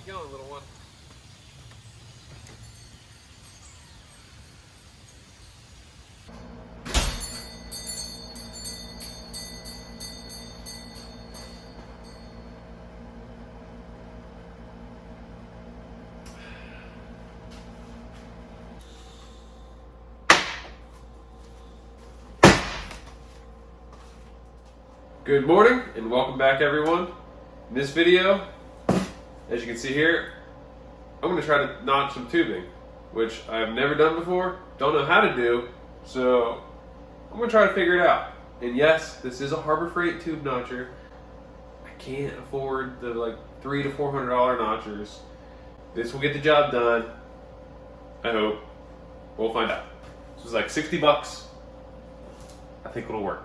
going, little one? Good morning and welcome back, everyone. In this video, as you can see here, I'm going to try to notch some tubing, which I've never done before, don't know how to do, so I'm going to try to figure it out. And yes, this is a Harbor Freight tube notcher. I can't afford the like $300 to $400 notchers. This will get the job done. I hope. We'll find out. This was like 60 bucks. I think it'll work.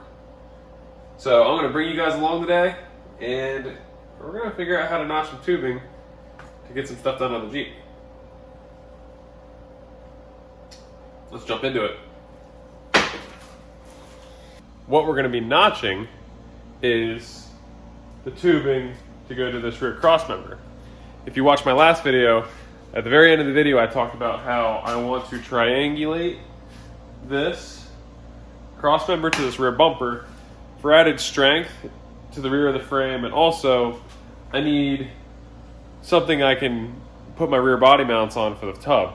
So I'm going to bring you guys along today, and we're going to figure out how to notch some tubing to get some stuff done on the Jeep. Let's jump into it. What we're going to be notching is the tubing to go to this rear crossmember. If you watched my last video, at the very end of the video I talked about how I want to triangulate this crossmember to this rear bumper for added strength to the rear of the frame, and also I need something I can put my rear body mounts on for the tub.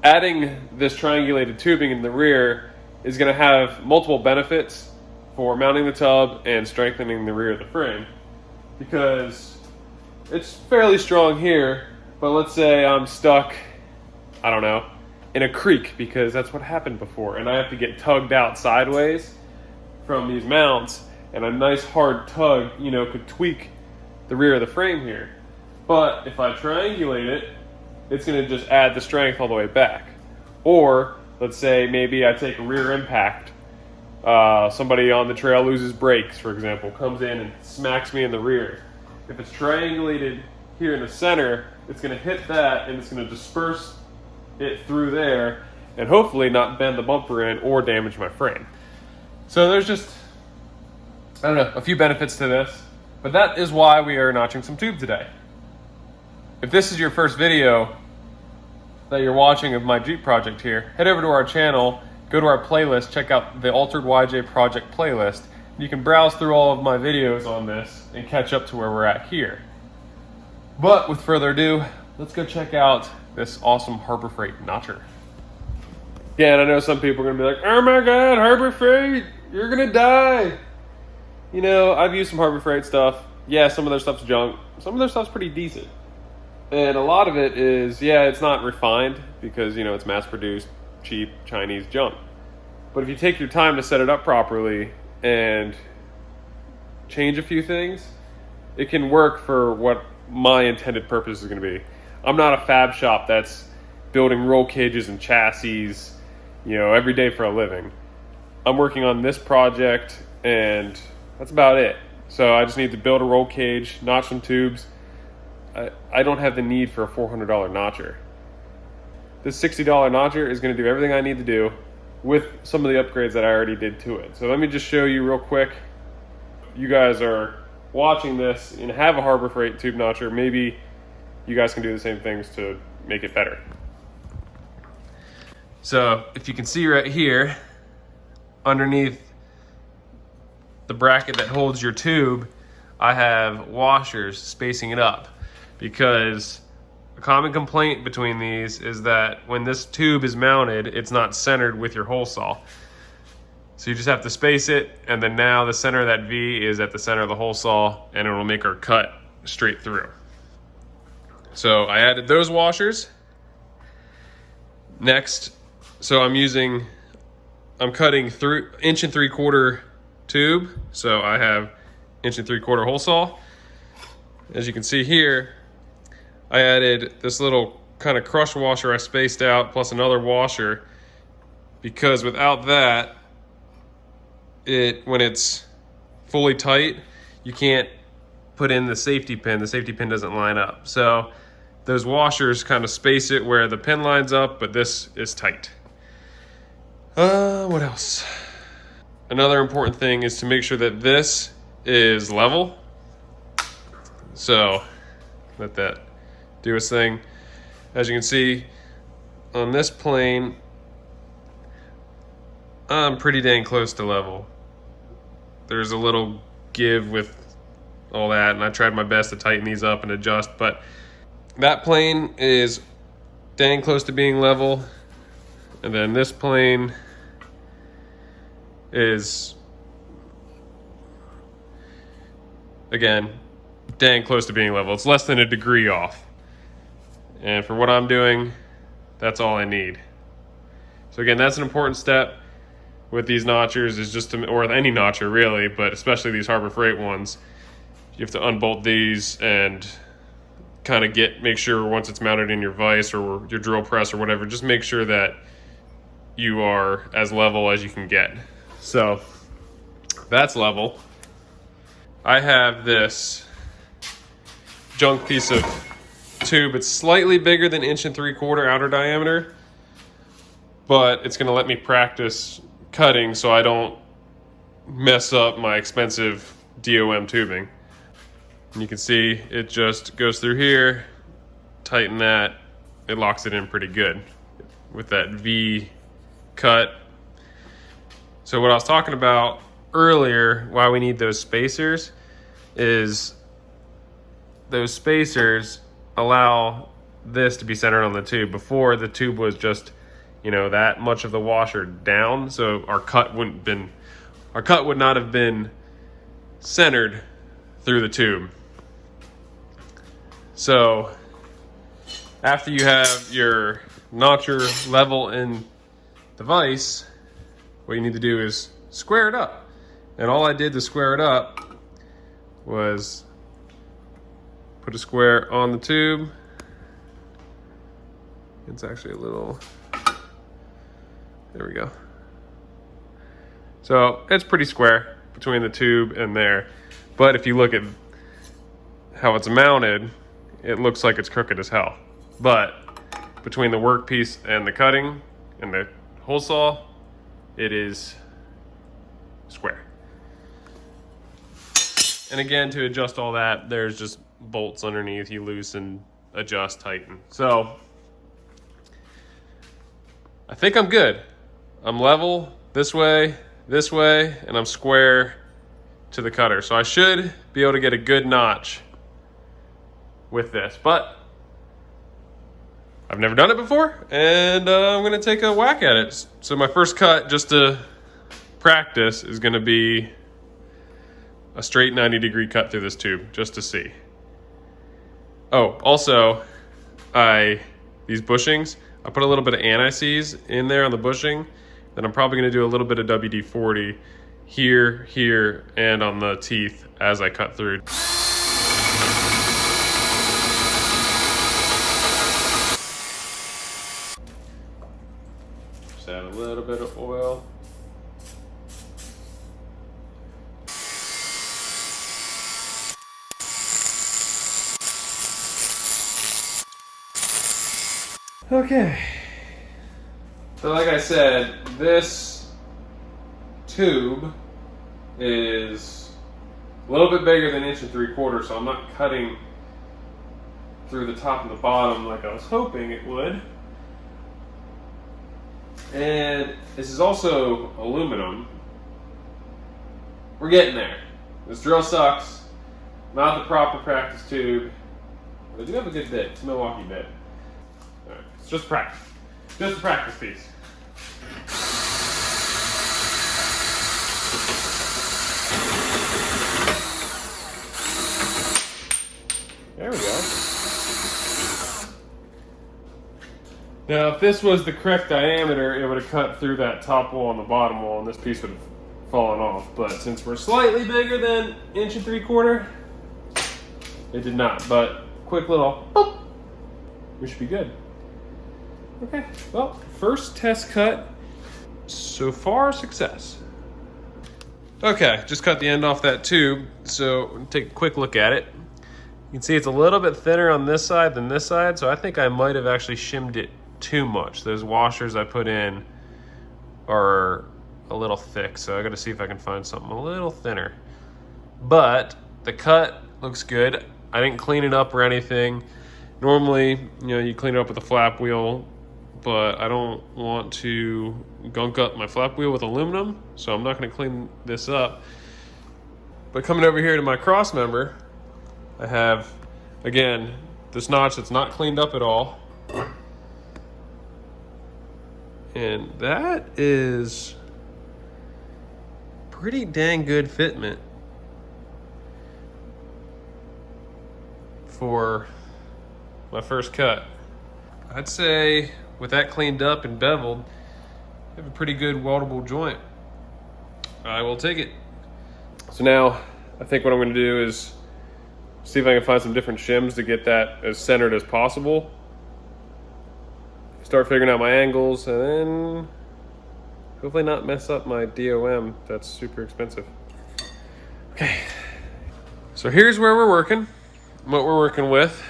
Adding this triangulated tubing in the rear is going to have multiple benefits for mounting the tub and strengthening the rear of the frame, because it's fairly strong here, but let's say I'm stuck, I don't know, in a creek, because that's what happened before, and I have to get tugged out sideways from these mounts, and a nice hard tug, could tweak the rear of the frame here. But if I triangulate it, it's going to just add the strength all the way back. Or let's say maybe I take a rear impact. Somebody on the trail loses brakes, for example, comes in and smacks me in the rear. If it's triangulated here in the center, it's going to hit that and it's going to disperse it through there and hopefully not bend the bumper in or damage my frame. So there's just, a few benefits to this, but that is why we are notching some tube today. If this is your first video that you're watching of my Jeep project here, head over to our channel, go to our playlist, check out the Altered YJ Project playlist. You can browse through all of my videos on this and catch up to where we're at here. But with further ado, let's go check out this awesome Harbor Freight notcher. Yeah, and I know some people are going to be like, oh my God, Harbor Freight, you're going to die. I've used some Harbor Freight stuff. Yeah, some of their stuff's junk. Some of their stuff's pretty decent. And a lot of it is, it's not refined because, it's mass-produced, cheap, Chinese junk. But if you take your time to set it up properly and change a few things, it can work for what my intended purpose is going to be. I'm not a fab shop that's building roll cages and chassis, every day for a living. I'm working on this project and that's about it. So I just need to build a roll cage, notch some tubes. I don't have the need for a $400 notcher. This $60 notcher is going to do everything I need to do with some of the upgrades that I already did to it. So let me just show you real quick. You guys are watching this and have a Harbor Freight tube notcher. Maybe you guys can do the same things to make it better. So if you can see right here, underneath the bracket that holds your tube, I have washers spacing it up, because a common complaint between these is that when this tube is mounted, it's not centered with your hole saw. So you just have to space it, and then now the center of that V is at the center of the hole saw, and it will make our cut straight through. So I added those washers. Next, so I'm cutting through 1 3/4 tube. So I have 1 3/4 hole saw. As you can see here, I added this little kind of crush washer I spaced out, plus another washer, because without that, when it's fully tight, you can't put in the safety pin. The safety pin doesn't line up. So those washers kind of space it where the pin lines up, but this is tight. What else? Another important thing is to make sure that this is level. So let that do its thing. As you can see on this plane, I'm pretty dang close to level. There's a little give with all that, and I tried my best to tighten these up and adjust, but that plane is dang close to being level. And then this plane is, again, dang close to being level. It's less than a degree off. And for what I'm doing, that's all I need. So again, that's an important step with these notchers, is just to, or with any notcher really, but especially these Harbor Freight ones. You have to unbolt these and kind of make sure once it's mounted in your vise or your drill press or whatever, just make sure that you are as level as you can get. So that's level. I have this junk piece of tube. It's slightly bigger than 1 3/4 outer diameter, but it's going to let me practice cutting so I don't mess up my expensive DOM tubing. And you can see it just goes through here, tighten that, it locks it in pretty good with that V cut. So what I was talking about earlier, why we need those spacers, is those spacers allow this to be centered on the tube. Before, the tube was just, you know, that much of the washer down, so our cut would not have been centered through the tube. So after you have your notcher level in the vise, what you need to do is square it up. And all I did to square it up was put a square on the tube. It's actually a little, there we go. So it's pretty square between the tube and there. But if you look at how it's mounted, it looks like it's crooked as hell. But between the workpiece and the cutting and the hole saw, it is square. And again, to adjust all that, there's just bolts underneath. You loosen, adjust, tighten. So I think I'm good. I'm level this way, and I'm square to the cutter. So I should be able to get a good notch with this, but I've never done it before, and I'm gonna take a whack at it. So my first cut, just to practice, is gonna be a straight 90-degree cut through this tube, just to see. Oh, also, these bushings, I put a little bit of anti-seize in there on the bushing. Then I'm probably gonna do a little bit of WD-40 here, and on the teeth as I cut through. Just add a little bit of oil. Okay. So like I said, this tube is a little bit bigger than 1 3/4, so I'm not cutting through the top and the bottom like I was hoping it would. And this is also aluminum. We're getting there. This drill sucks. Not the proper practice tube. But I do have a good bit. It's a Milwaukee bit. Alright, it's just practice. Just a practice piece. There we go. Now, if this was the correct diameter, it would have cut through that top wall and the bottom wall, and this piece would have fallen off. But since we're slightly bigger than 1 3/4, it did not. But quick little boop, we should be good. Okay, well, first test cut, so far success. Okay, just cut the end off that tube, so take a quick look at it. You can see it's a little bit thinner on this side than this side, so I think I might have actually shimmed it too much. Those washers I put in are a little thick, so I gotta see if I can find something a little thinner. But the cut looks good. I didn't clean it up or anything. Normally, you clean it up with a flap wheel, but I don't want to gunk up my flap wheel with aluminum, so I'm not going to clean this up. But coming over here to my cross member, I have, again, this notch that's not cleaned up at all. And that is pretty dang good fitment for my first cut. I'd say with that cleaned up and beveled, I have a pretty good weldable joint. I will take it. So now I think what I'm going to do is see if I can find some different shims to get that as centered as possible. Start figuring out my angles, and then hopefully not mess up my DOM. That's super expensive. Okay, so here's where we're working, what we're working with.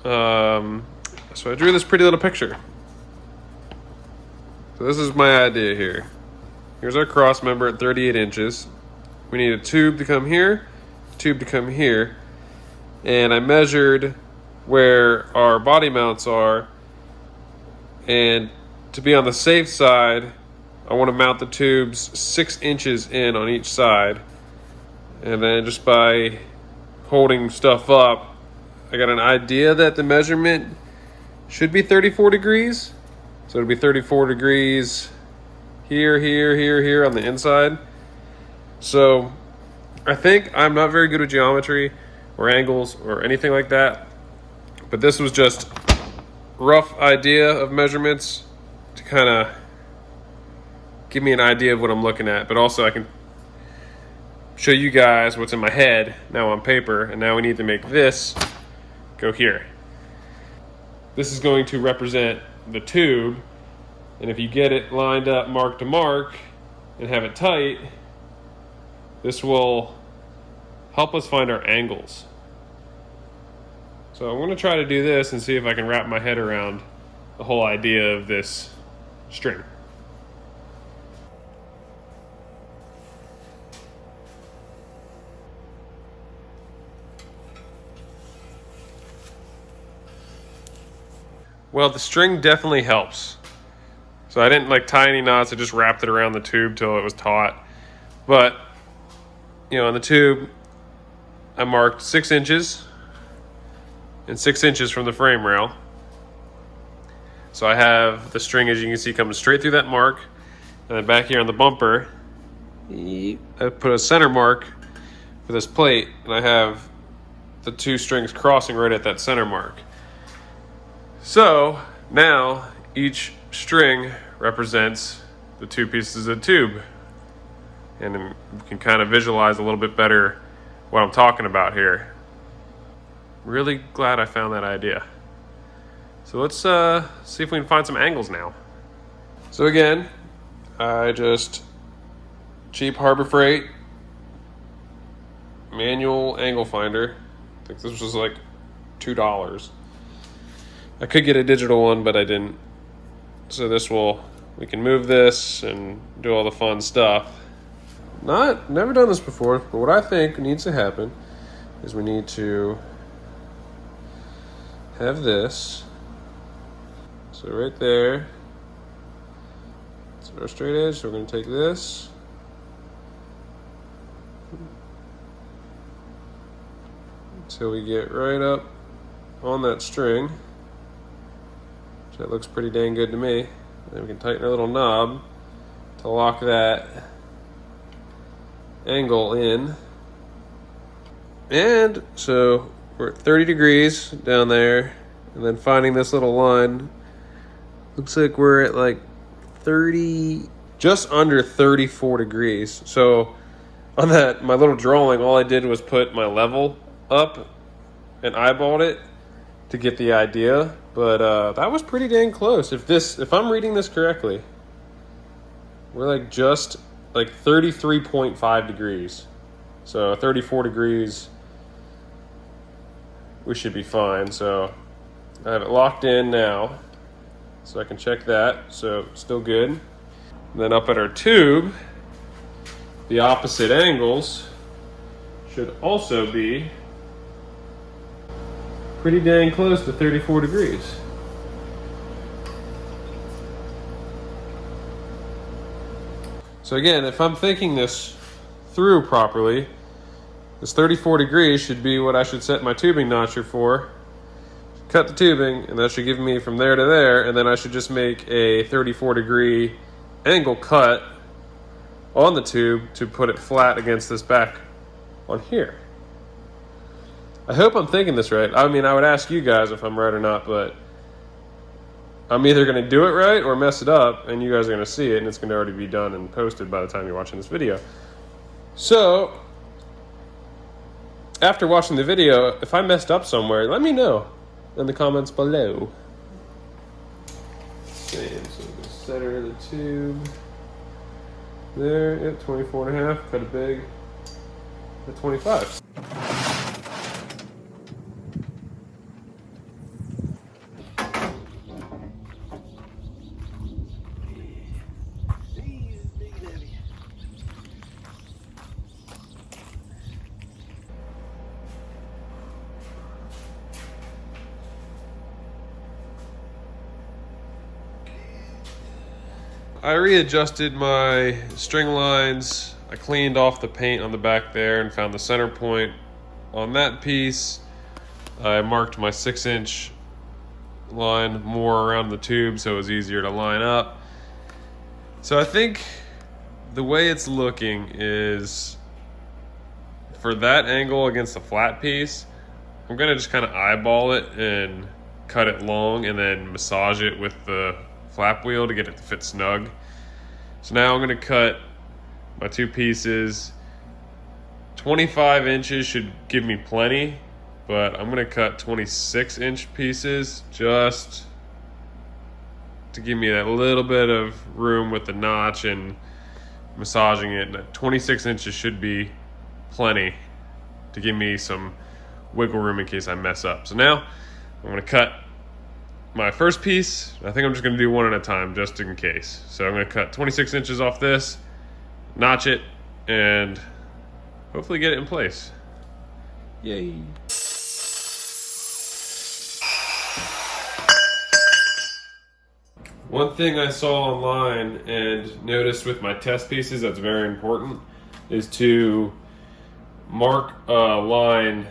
So I drew this pretty little picture. So this is my idea here. Here's our cross member at 38 inches. We need a tube to come here, tube to come here, and I measured where our body mounts are, and to be on the safe side, I want to mount the tubes 6 inches in on each side, and then just by holding stuff up, I got an idea that the measurement should be 34 degrees. So it'll be 34 degrees here, here, here, here on the inside. So I think I'm not very good with geometry or angles or anything like that, but this was just rough idea of measurements to kind of give me an idea of what I'm looking at, but also I can show you guys what's in my head now on paper, and now we need to make this go here. This is going to represent the tube, and if you get it lined up mark to mark and have it tight, this will help us find our angles. So I'm going to try to do this and see if I can wrap my head around the whole idea of this string. Well, the string definitely helps. So I didn't tie any knots, I just wrapped it around the tube till it was taut. But, on the tube, I marked 6 inches and 6 inches from the frame rail. So I have the string, as you can see, coming straight through that mark. And then back here on the bumper, I put a center mark for this plate, and I have the two strings crossing right at that center mark. So now each string represents the two pieces of tube, and then you can kind of visualize a little bit better what I'm talking about here. Really glad I found that idea. So let's see if we can find some angles now. So again, I just cheap Harbor Freight manual angle finder. I think this was like $2. I could get a digital one, but I didn't. So we can move this and do all the fun stuff. Never done this before, but what I think needs to happen is we need to have this. So right there, it's our straight edge, so we're going to take this. Until we get right up on that string. That looks pretty dang good to me. Then we can tighten our little knob to lock that angle in. And so we're at 30 degrees down there, and then finding this little line, looks like we're at 30, just under 34 degrees. So on that, my little drawing, all I did was put my level up and eyeballed it to get the idea. But that was pretty dang close. If I'm reading this correctly, we're just 33.5 degrees. So 34 degrees, we should be fine. So I have it locked in now, so I can check that. So still good. And then up at our tube, the opposite angles should also be pretty dang close to 34 degrees. So again, if I'm thinking this through properly, this 34 degrees should be what I should set my tubing notcher for. Cut the tubing, and that should give me from there to there, and then I should just make a 34 degree angle cut on the tube to put it flat against this back on here. I hope I'm thinking this right. I mean, I would ask you guys if I'm right or not, but I'm either going to do it right or mess it up, and you guys are going to see it, and it's going to already be done and posted by the time you're watching this video. So, after watching the video, if I messed up somewhere, let me know in the comments below. Same, so the center of the tube. There, yep, 24.5, cut it big at 25. I readjusted my string lines. I cleaned off the paint on the back there and found the center point on that piece. I marked my 6-inch line more around the tube so it was easier to line up. So I think the way it's looking is for that angle against the flat piece, I'm gonna just kind of eyeball it and cut it long and then massage it with the flap wheel to get it to fit snug. So now I'm going to cut my two pieces. 25 inches should give me plenty, but I'm going to cut 26-inch pieces just to give me that little bit of room with the notch and massaging it. And 26 inches should be plenty to give me some wiggle room in case I mess up. So now I'm going to cut my first piece. I think I'm just going to do one at a time just in case. So I'm going to cut 26 inches off this, notch it, and hopefully get it in place. Yay. One thing I saw online and noticed with my test pieces that's very important is to mark a line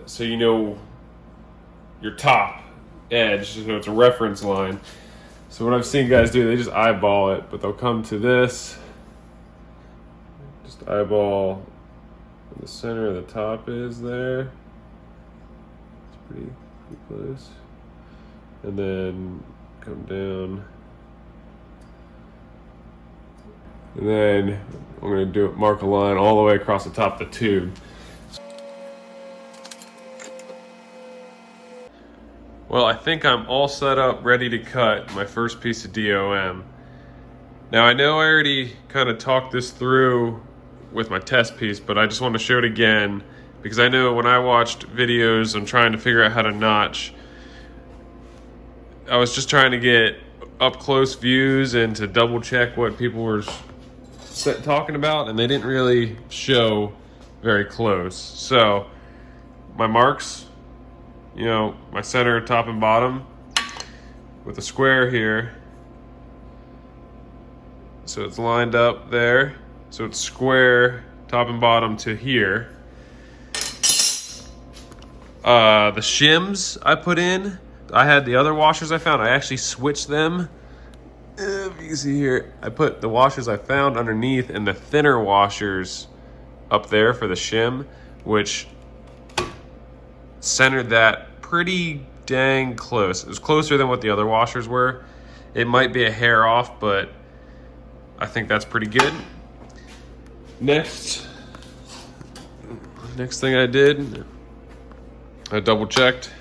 so you know your top edge, so it's a reference line. So what I've seen guys do, they just eyeball it, but they'll come to this, just eyeball where the center of the top is there. It's pretty close. And then come down. And then I'm going to mark a line all the way across the top of the tube. Well, I think I'm all set up, ready to cut my first piece of DOM. Now, I know I already kind of talked this through with my test piece, but I just want to show it again because I know when I watched videos and trying to figure out how to notch, I was just trying to get up close views and to double check what people were talking about, and they didn't really show very close. So my marks, you know, my center, top, and bottom with a square here. So it's lined up there. So it's square, top and bottom to here. The shims I put in, I had the other washers I found. I actually switched them. If you can see here, I put the washers I found underneath and the thinner washers up there for the shim, which centered that pretty dang close. It was closer than what the other washers were. It might be a hair off, but I think that's pretty good. Next thing I did, I double checked,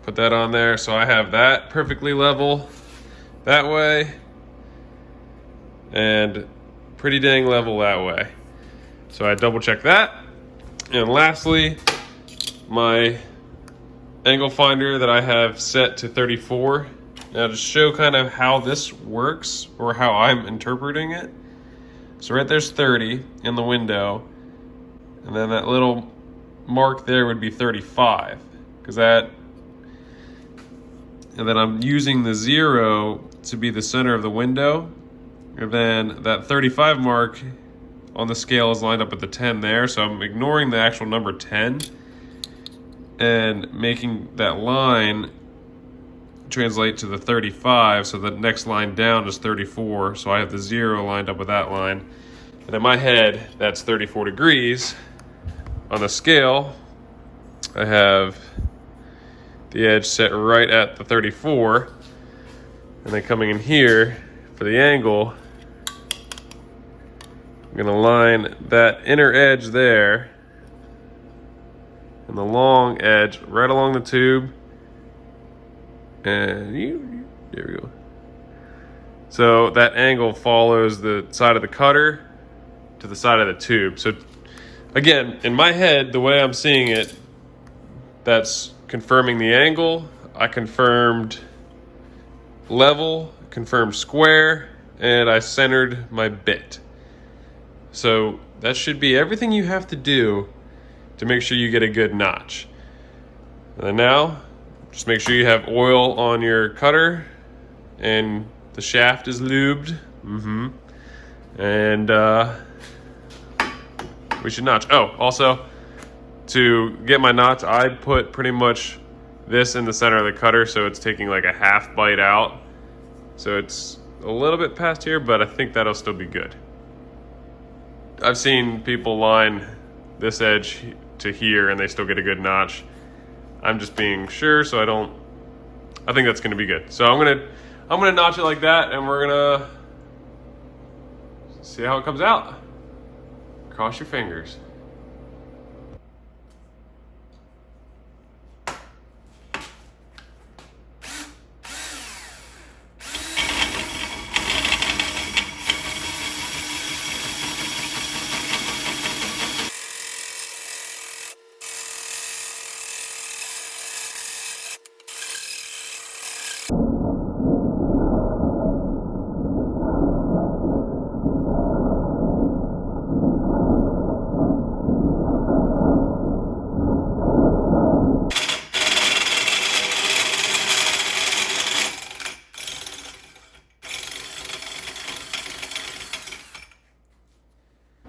put that on there. So I have that perfectly level that way and pretty dang level that way. So I double checked that. And lastly, my angle finder that I have set to 34. Now to show kind of how this works or how I'm interpreting it. So right there's 30 in the window, and then that little mark there would be 35. because that, and then I'm using the 0 to be the center of the window, and then that 35 mark on the scale is lined up at the 10 there, so I'm ignoring the actual number 10 and making that line translate to the 35, so the next line down is 34, so I have the 0 lined up with that line. And in my head, that's 34 degrees. On the scale, I have the edge set right at the 34, and then coming in here for the angle, I'm gonna line that inner edge there and the long edge right along the tube, and there we go. So that angle follows the side of the cutter to the side of the tube. So again, in my head, the way I'm seeing it, that's confirming the angle. I confirmed level, confirmed square, and I centered my bit. So that should be everything you have to do to make sure you get a good notch. And then now, just make sure you have oil on your cutter and the shaft is lubed. And we should notch. Oh, also, to get my notch, I put pretty much this in the center of the cutter, so it's taking like a half bite out. So it's a little bit past here, but I think that'll still be good. I've seen people line this edge to here and they still get a good notch. I'm just being sure, so I think that's gonna be good. So I'm gonna notch it like that, and we're gonna see how it comes out. Cross your fingers.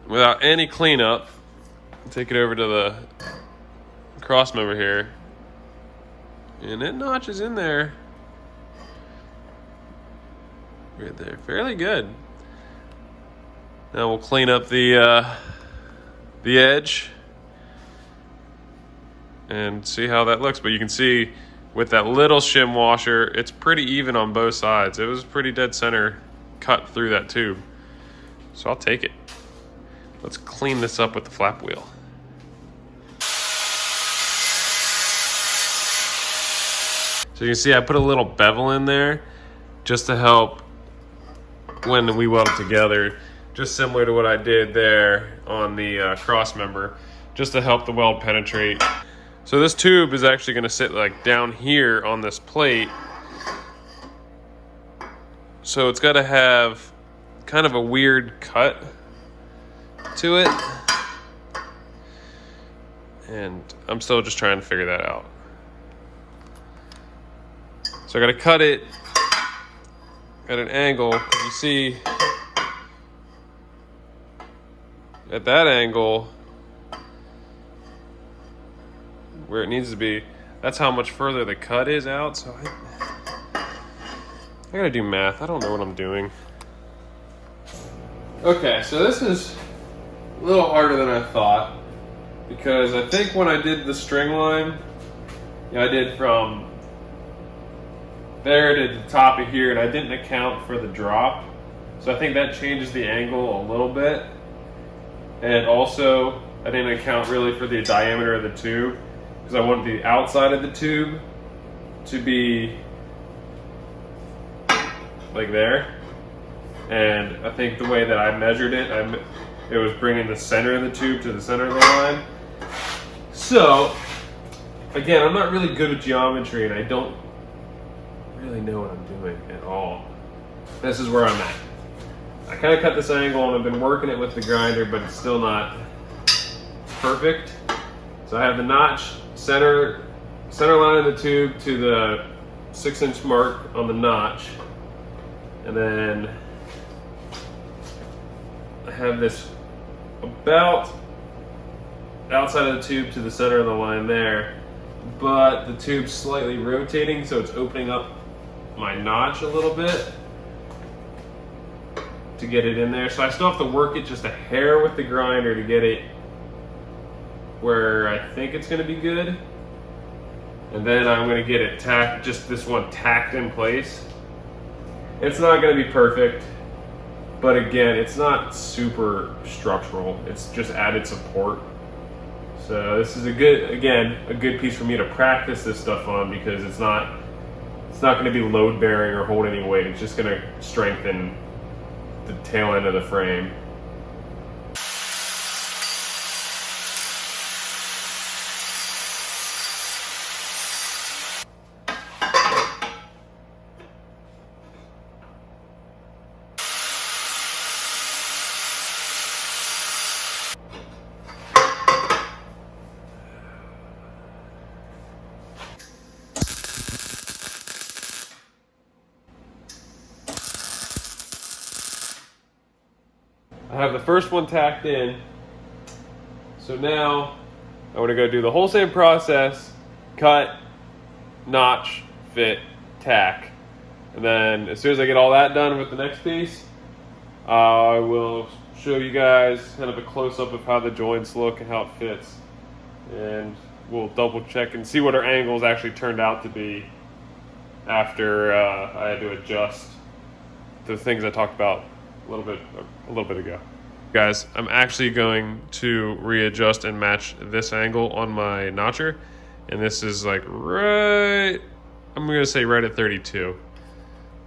Without any cleanup, take it over to the cross member here, and it notches in there right there fairly good. Now we'll clean up the edge and see how that looks. But you can see with that little shim washer, it's pretty even on both sides. It was pretty dead center cut through that tube, so I'll take it. Let's clean this up with the flap wheel. So you can see I put a little bevel in there just to help when we weld it together, just similar to what I did there on the cross member, just to help the weld penetrate. So this tube is actually going to sit like down here on this plate. So it's got to have kind of a weird cut to it, and I'm still just trying to figure that out. So I got to cut it at an angle. You see at that angle where it needs to be, that's how much further the cut is out. So I gotta do math. I don't know what I'm doing. Okay, so this is a little harder than I thought, because I think when I did the string line, I did from there to the top of here, and I didn't account for the drop. So I think that changes the angle a little bit. And also, I didn't account really for the diameter of the tube, because I wanted the outside of the tube to be like there. And I think the way that I measured it, it was bringing the center of the tube to the center of the line. So, again, I'm not really good with geometry, and I don't really know what I'm doing at all. This is where I'm at. I kind of cut this angle, and I've been working it with the grinder, but it's still not perfect. So I have the notch center center line of the tube to the 6-inch mark on the notch, and then I have this about outside of the tube to the center of the line there, but the tube's slightly rotating, so it's opening up my notch a little bit to get it in there. So I still have to work it just a hair with the grinder to get it where I think it's going to be good. And then I'm going to get it tacked, just this one tacked in place. It's not going to be perfect, but again, it's not super structural. It's just added support. So this is a good piece for me to practice this stuff on, because it's not going to be load bearing or hold any weight. It's just going to strengthen the tail end of the frame. I have the first one tacked in, so now I want to go do the whole same process: cut, notch, fit, tack. And then as soon as I get all that done with the next piece, I will show you guys kind of a close-up of how the joints look and how it fits. And we'll double check and see what our angles actually turned out to be after I had to adjust the things I talked about a little bit ago. Guys, I'm actually going to readjust and match this angle on my notcher, and this is like right, I'm gonna say right at 32.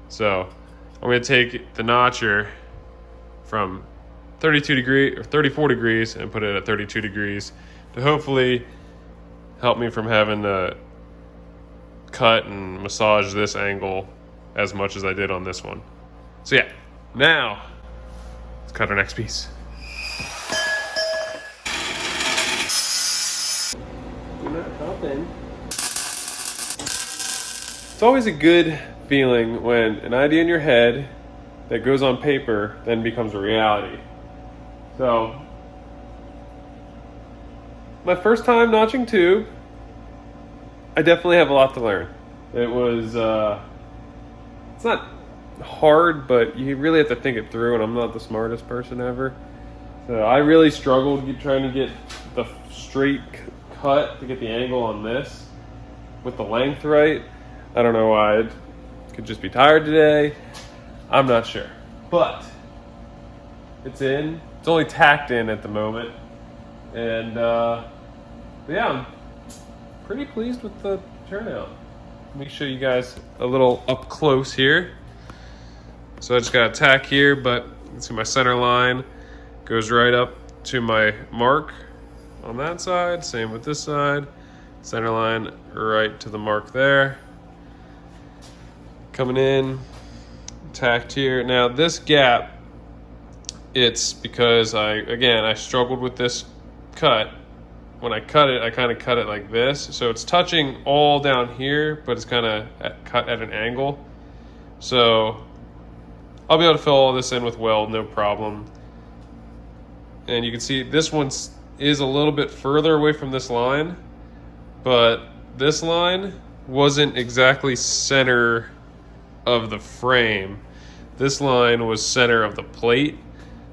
So I'm gonna take the notcher from 34 degrees and put it at 32 degrees to hopefully help me from having to cut and massage this angle as much as I did on this one. So yeah, now let's cut our next piece. It's always a good feeling when an idea in your head that goes on paper then becomes a reality. So, my first time notching tube, I definitely have a lot to learn. It was, it's not hard, but you really have to think it through, and I'm not the smartest person ever. So I really struggled trying to get the straight cut to get the angle on this with the length right. I don't know why. I could just be tired today. I'm not sure. But it's in. It's only tacked in at the moment. And yeah, I'm pretty pleased with the turnout. Let me show you guys a little up close here. So I just got a tack here, but you can see my center line goes right up to my mark on that side. Same with this side. Center line right to the mark there. Coming in, tacked here. Now this gap, it's because I struggled with this cut. When I cut it, I kind of cut it like this. So it's touching all down here, but it's kind of cut at an angle. So I'll be able to fill all this in with weld, no problem. And you can see this one is a little bit further away from this line, but this line wasn't exactly center of the frame. This line was center of the plate.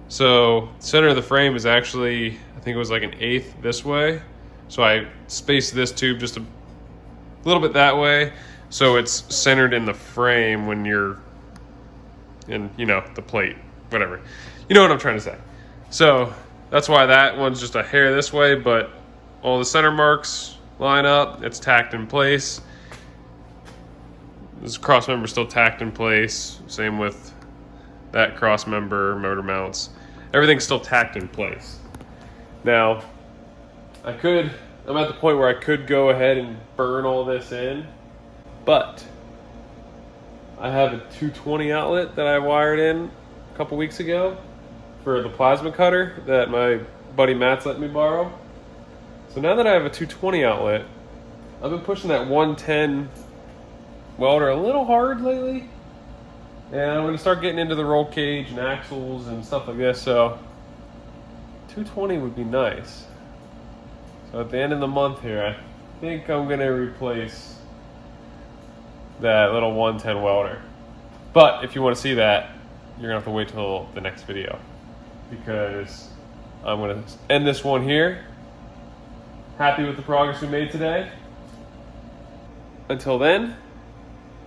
So center of the frame is actually, I think it was like 1/8 this way. So I spaced this tube just a little bit that way, so it's centered in the frame when you're in, you know, the plate, whatever. You know what I'm trying to say. So that's why that one's just a hair this way, but all the center marks line up, it's tacked in place. This cross member still tacked in place. Same with that cross member, motor mounts. Everything's still tacked in place. Now, I'm at the point where I could go ahead and burn all this in, but I have a 220 outlet that I wired in a couple weeks ago for the plasma cutter that my buddy Matt's let me borrow. So now that I have a 220 outlet, I've been pushing that 110 welder a little hard lately. And I'm going to start getting into the roll cage and axles and stuff like this. So 220 would be nice. So at the end of the month here, I think I'm going to replace that little 110 welder. But if you want to see that, you're going to have to wait till the next video, because I'm going to end this one here. Happy with the progress we made today. Until then,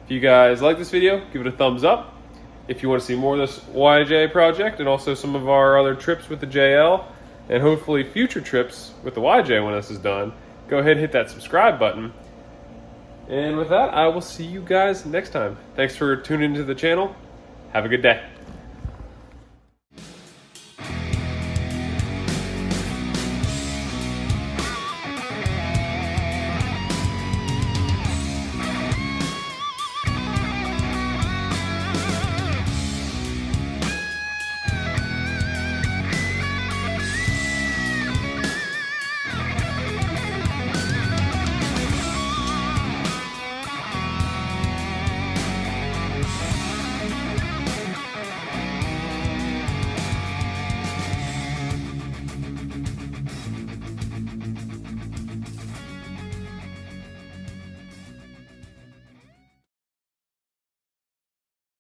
if you guys like this video, give it a thumbs up. If you want to see more of this YJ project and also some of our other trips with the JL, and hopefully future trips with the YJ when this is done, go ahead and hit that subscribe button. And with that, I will see you guys next time. Thanks for tuning into the channel. Have a good day.